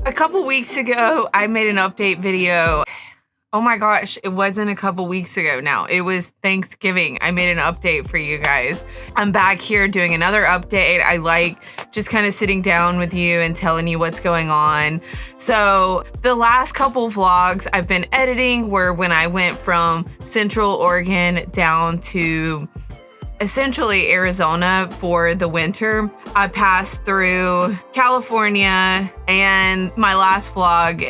A couple weeks ago, I made an update video. Oh my gosh, it wasn't a couple weeks ago now. It was Thanksgiving. I made an update for you guys. I'm back here doing another update. I like just kind of sitting down with you and telling you what's going on. So the last couple vlogs I've been editing were when I went from Central Oregon down to essentially Arizona for the winter. I passed through California, and my last vlog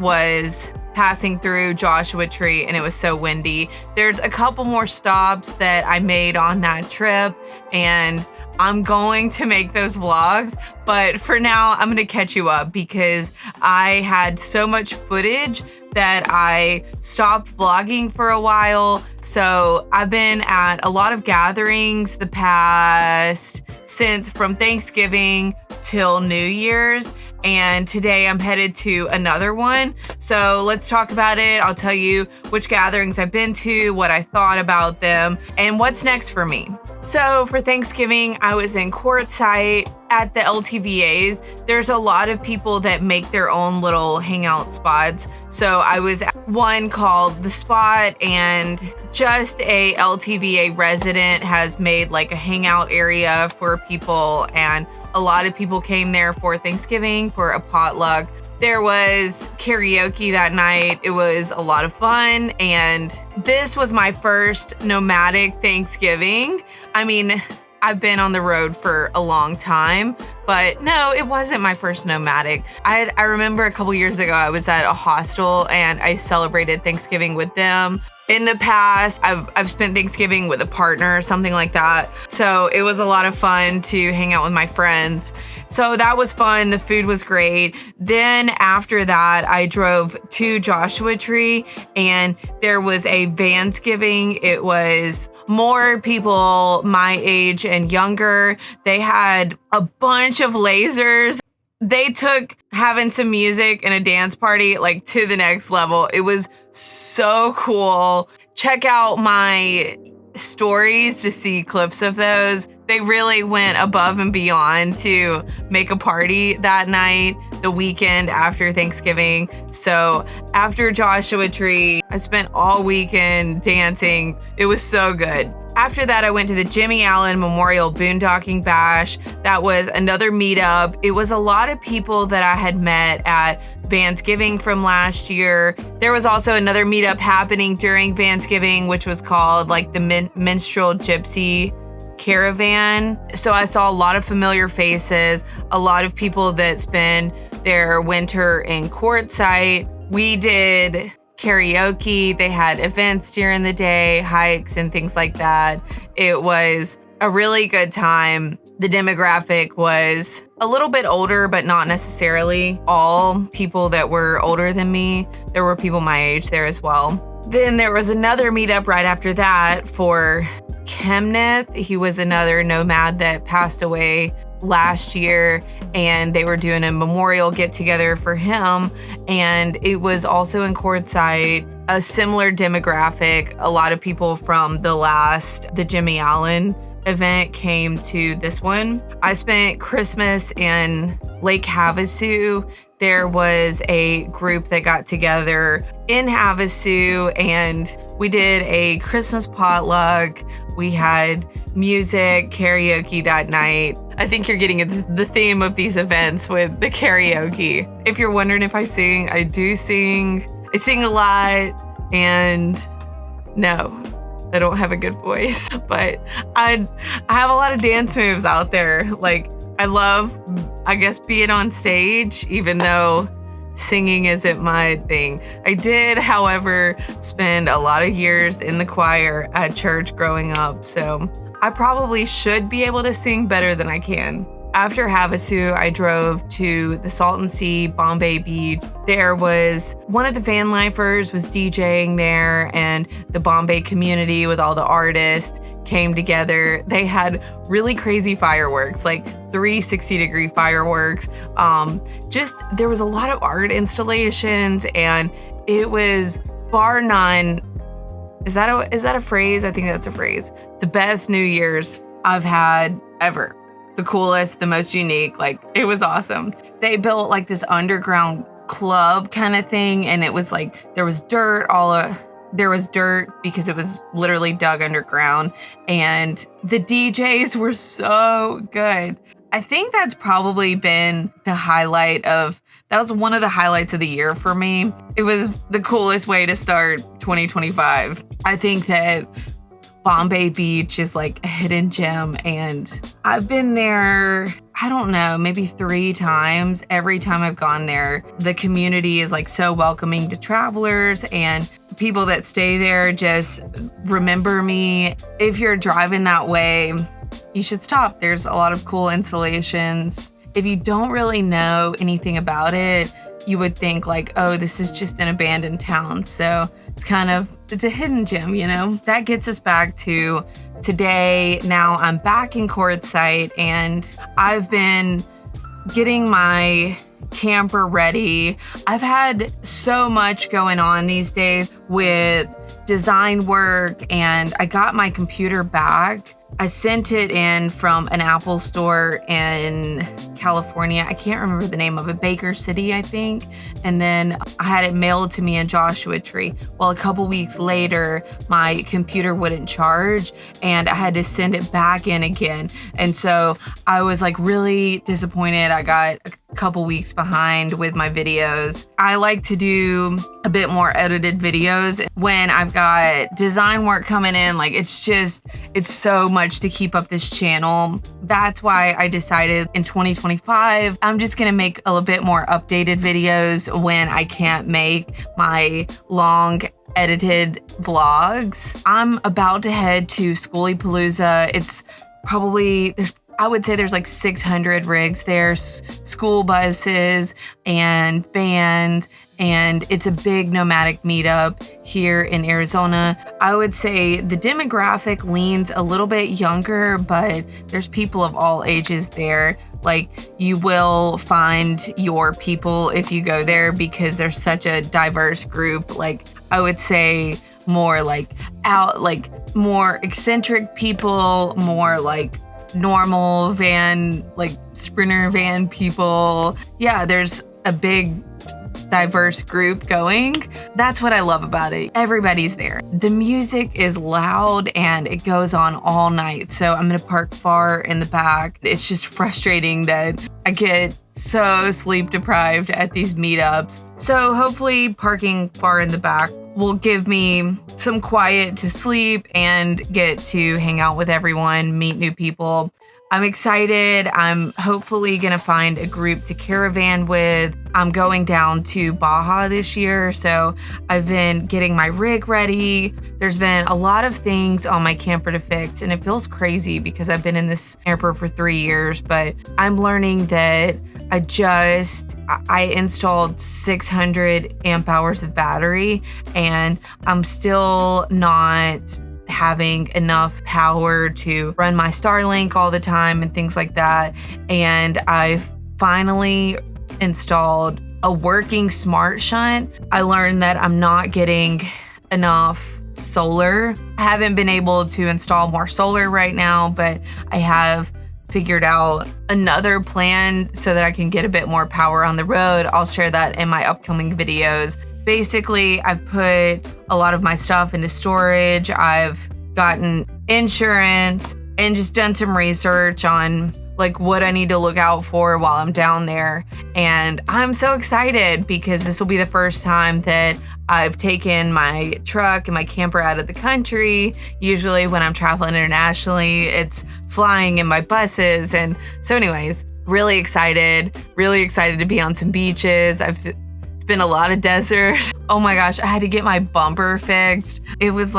was passing through Joshua Tree, and it was so windy. There's a couple more stops that I made on that trip, and I'm going to make those vlogs, but for now I'm gonna catch you up because I had so much footage that I stopped vlogging for a while. So I've been at a lot of gatherings the past since from Thanksgiving till New Year's, and today I'm headed to another one. So let's talk about it. I'll tell you which gatherings I've been to, what I thought about them, and what's next for me. So for Thanksgiving, I was in Quartzsite at the LTVAs. There's a lot of people that make their own little hangout spots. So I was at one called The Spot, and just a LTVA resident has made like a hangout area for people, and a lot of people came there for Thanksgiving for a potluck. There was karaoke that night. It was a lot of fun, and this was my first nomadic Thanksgiving. I mean, I've been on the road for a long time, but no, it wasn't my first nomadic. I remember a couple years ago, I was at a hostel and I celebrated Thanksgiving with them. In the past, I've spent Thanksgiving with a partner or something like that. So it was a lot of fun to hang out with my friends. So that was fun. The food was great. Then after that, I drove to Joshua Tree, and there was a Vansgiving. It was more people my age and younger. They had a bunch of lasers. They took having some music and a dance party like to the next level. It was so cool. Check out my stories to see clips of those. They really went above and beyond to make a party that night, the weekend after Thanksgiving. So after Joshua Tree, I spent all weekend dancing. It was so good. After that, I went to the Jimmy Allen Memorial Boondocking Bash. That was another meetup. It was a lot of people that I had met at Vansgiving from last year. There was also another meetup happening during Vansgiving, which was called like the Minstrel Gypsy Caravan. So I saw a lot of familiar faces, a lot of people that spend their winter in Quartzsite. We did karaoke. They had events during the day, hikes and things like that. It was a really good time. The demographic was a little bit older, but not necessarily all people that were older than me. There were people my age there as well. Then there was another meetup right after that for Kenneth. He was another nomad that passed away last year, and they were doing a memorial get together for him, and it was also in Quartzsite, a similar demographic. A lot of people from the Jimmy Allen event came to this one. I spent Christmas in Lake Havasu. There was a group that got together in Havasu, and we did a Christmas potluck. We had music, karaoke that night. I think you're getting the theme of these events with the karaoke. If you're wondering if I sing, I do sing. I sing a lot, and no, I don't have a good voice, but I have a lot of dance moves out there. Like, I love, I guess, being on stage, even though singing isn't my thing. I did, however, spend a lot of years in the choir at church growing up, so I probably should be able to sing better than I can. After Havasu, I drove to the Salton Sea, Bombay Beach. There was one of the van lifers was DJing there, and the Bombay community with all the artists came together. They had really crazy fireworks, like 360-degree fireworks. There was a lot of art installations, and it was bar none. Is that a phrase? I think that's a phrase. The best New Year's I've had ever. the coolest, the most unique. Like, it was awesome. They built like this underground club kind of thing, and it was like there was dirt there was dirt because it was literally dug underground, and the DJs were so good. I think that's probably been that was one of the highlights of the year for me. It was the coolest way to start 2025. I think that Bombay Beach is like a hidden gem, and I've been there, I don't know, maybe 3 times. Every time I've gone there, the community is like so welcoming to travelers, and people that stay there just remember me. If you're driving that way, you should stop. There's a lot of cool installations. If you don't really know anything about it, you would think like, oh, this is just an abandoned town. So it's a hidden gem, you know? That gets us back to today. Now I'm back in Quartzsite, and I've been getting my camper ready. I've had so much going on these days with design work, and I got my computer back. I sent it in from an Apple store in California. I can't remember the name of it, Baker City, I think. And then I had it mailed to me in Joshua Tree. Well, a couple weeks later, my computer wouldn't charge, and I had to send it back in again. And so I was like really disappointed. I got a couple weeks behind with my videos. I like to do a bit more edited videos when I've got design work coming in. Like, it's so much to keep up this channel. That's why I decided in 2025, I'm just gonna make a little bit more updated videos when I can't make my long edited vlogs. I'm about to head to Schoolypalooza. It's probably, I would say there's like 600 rigs there, school buses and vans, and it's a big nomadic meetup here in Arizona. I would say the demographic leans a little bit younger, but there's people of all ages there. Like, you will find your people if you go there because there's such a diverse group. Like, I would say more like more eccentric people, more like normal van, like sprinter van people. Yeah, there's a big diverse group going. That's what I love about it. Everybody's there. The music is loud and it goes on all night. So I'm gonna park far in the back. It's just frustrating that I get so sleep deprived at these meetups. So hopefully parking far in the back will give me some quiet to sleep and get to hang out with everyone, meet new people. I'm excited. I'm hopefully gonna find a group to caravan with. I'm going down to Baja this year, so I've been getting my rig ready. There's been a lot of things on my camper to fix, and it feels crazy because I've been in this camper for 3 years, but I'm learning that I installed 600 amp hours of battery, and I'm still not having enough power to run my Starlink all the time and things like that. And I've finally installed a working smart shunt. I learned that I'm not getting enough solar. I haven't been able to install more solar right now, but I have figured out another plan so that I can get a bit more power on the road. I'll share that in my upcoming videos. Basically, I've put a lot of my stuff into storage. I've gotten insurance and just done some research on like what I need to look out for while I'm down there. And I'm so excited because this will be the first time that I've taken my truck and my camper out of the country. Usually when I'm traveling internationally, it's flying in my buses. And so anyways, really excited to be on some beaches. It's been a lot of desert. Oh my gosh, I had to get my bumper fixed. It was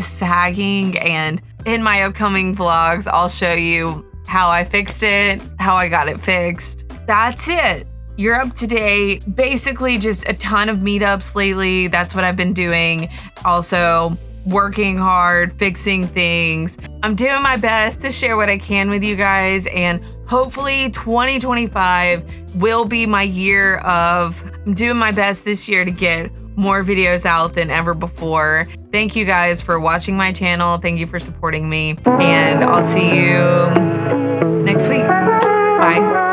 sagging, and in my upcoming vlogs, I'll show you how I fixed it, how I got it fixed. That's it. You're up to date. Basically just a ton of meetups lately. That's what I've been doing. Also working hard, fixing things. I'm doing my best to share what I can with you guys, and hopefully 2025 will be my year of, I'm doing my best this year to get more videos out than ever before. Thank you guys for watching my channel. Thank you for supporting me, and I'll see you next week. Bye.